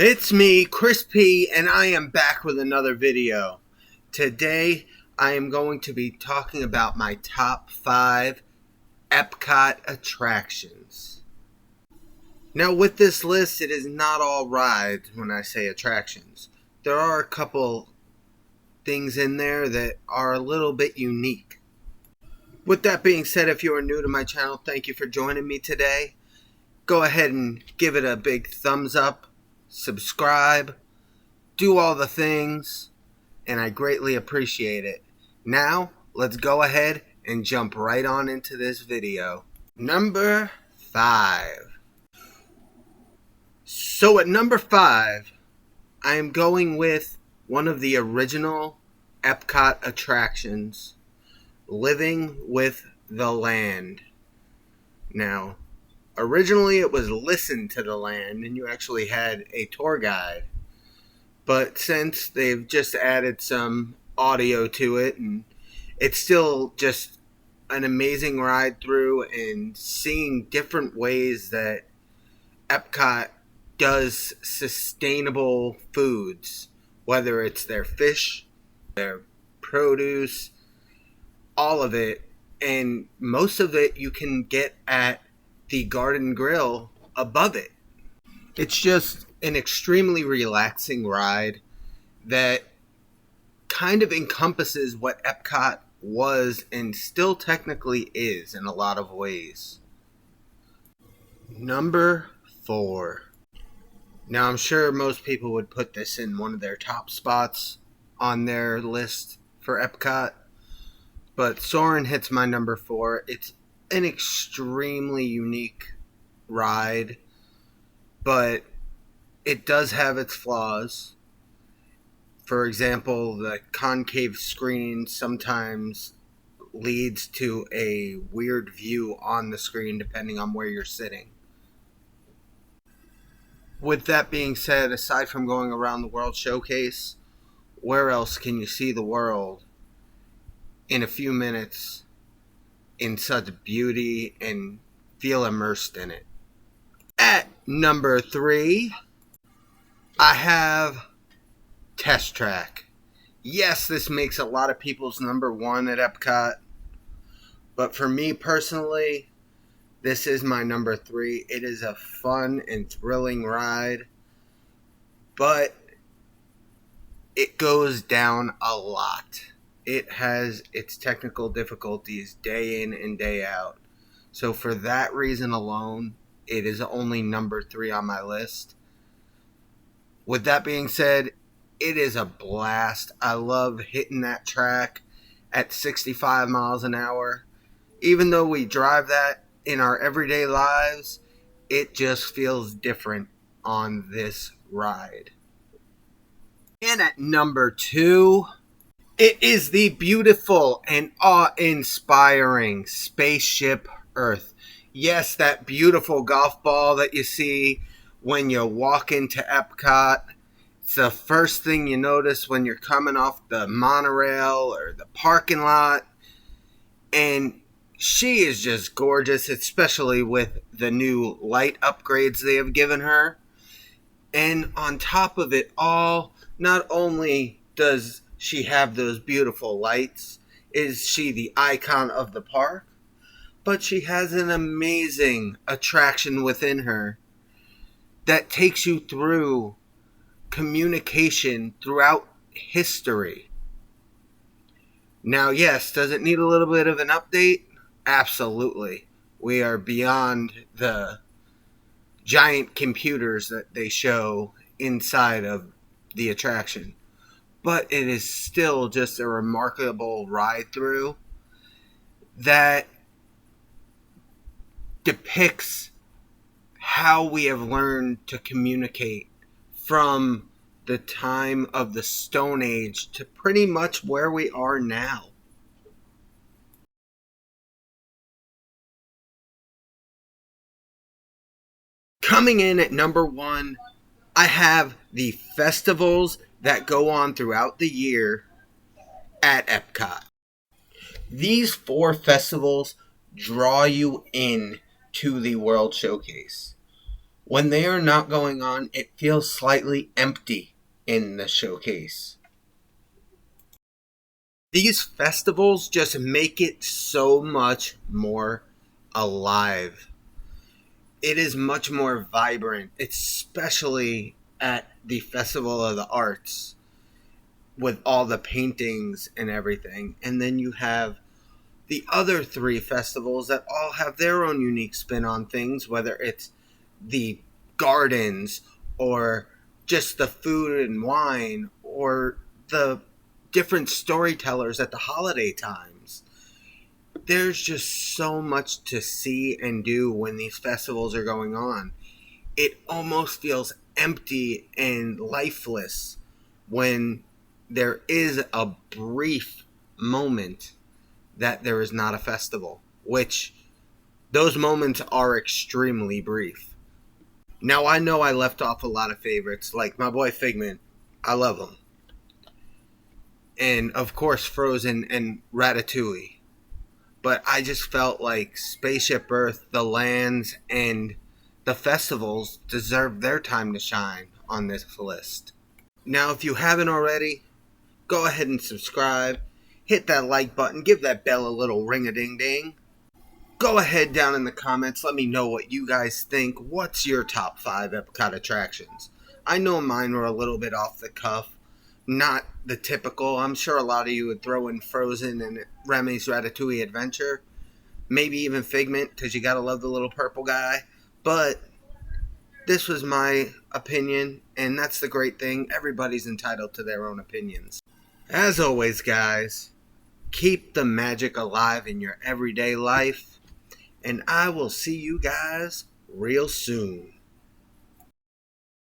It's me, Chris P, and I am back with another video. Today, I am going to be talking about my top 5 Epcot attractions. Now, with this list, it is not all rides when I say attractions. There are a couple things in there that are a little bit unique. With that being said, if you are new to my channel, thank you for joining me today. Go ahead and give it a big thumbs up. Subscribe, do all the things, and I greatly appreciate it. Now, let's go ahead and jump right on into this video. Number 5. So at number 5, I am going with one of the original Epcot attractions, Living with the Land. Now, originally it was Listen to the Land, and you actually had a tour guide. But since they've just added some audio to it, and it's still just an amazing ride through, and seeing different ways that Epcot does sustainable foods, whether it's their fish, their produce, all of it, and most of it you can get at the Garden Grill above it. It's just an extremely relaxing ride that kind of encompasses what Epcot was and still technically is in a lot of ways. Number 4. Now, I'm sure most people would put this in one of their top spots on their list for Epcot, but Soarin hits my number 4. It's an extremely unique ride, but it does have its flaws. For example, the concave screen sometimes leads to a weird view on the screen depending on where you're sitting. With that being said, aside from going around the World Showcase, where else can you see the world in a few minutes in such beauty and feel immersed in it? At number 3, I have Test Track. Yes, this makes a lot of people's number 1 at Epcot, but for me personally, this is my number 3. It is a fun and thrilling ride, but it goes down a lot. It has its technical difficulties day in and day out. So for that reason alone, it is only number 3 on my list. With that being said, it is a blast. I love hitting that track at 65 miles an hour. Even though we drive that in our everyday lives, it just feels different on this ride. And at number 2, it is the beautiful and awe-inspiring Spaceship Earth. Yes, that beautiful golf ball that you see when you walk into Epcot. It's the first thing you notice when you're coming off the monorail or the parking lot. And she is just gorgeous, especially with the new light upgrades they have given her. And on top of it all, not only does she have those beautiful lights, is she the icon of the park, but she has an amazing attraction within her that takes you through communication throughout history. Now, yes, does it need a little bit of an update? Absolutely. We are beyond the giant computers that they show inside of the attraction. But it is still just a remarkable ride through that depicts how we have learned to communicate from the time of the Stone Age to pretty much where we are now. Coming in at number 1, I have the festivals that go on throughout the year at Epcot. These 4 festivals draw you in to the World Showcase. When they are not going on, it feels slightly empty in the showcase. These festivals just make it so much more alive. It is much more vibrant, especially at the Festival of the Arts with all the paintings and everything. And then you have the other three festivals that all have their own unique spin on things, whether it's the gardens or just the food and wine or the different storytellers at the holiday times. There's just so much to see and do when these festivals are going on. It almost feels empty and lifeless when there is a brief moment that there is not a festival, which those moments are extremely brief. Now, I know I left off a lot of favorites, like my boy Figment. I love him. And, of course, Frozen and Ratatouille. But I just felt like Spaceship Earth, the lands, and the festivals deserve their time to shine on this list. Now, if you haven't already, go ahead and subscribe. Hit that like button. Give that bell a little ring-a-ding-ding. Go ahead down in the comments. Let me know what you guys think. What's your top 5 Epcot attractions? I know mine were a little bit off the cuff. Not the typical. I'm sure a lot of you would throw in Frozen and Remy's Ratatouille Adventure. Maybe even Figment, because you gotta love the little purple guy. But this was my opinion, and that's the great thing. Everybody's entitled to their own opinions. As always, guys, keep the magic alive in your everyday life, and I will see you guys real soon.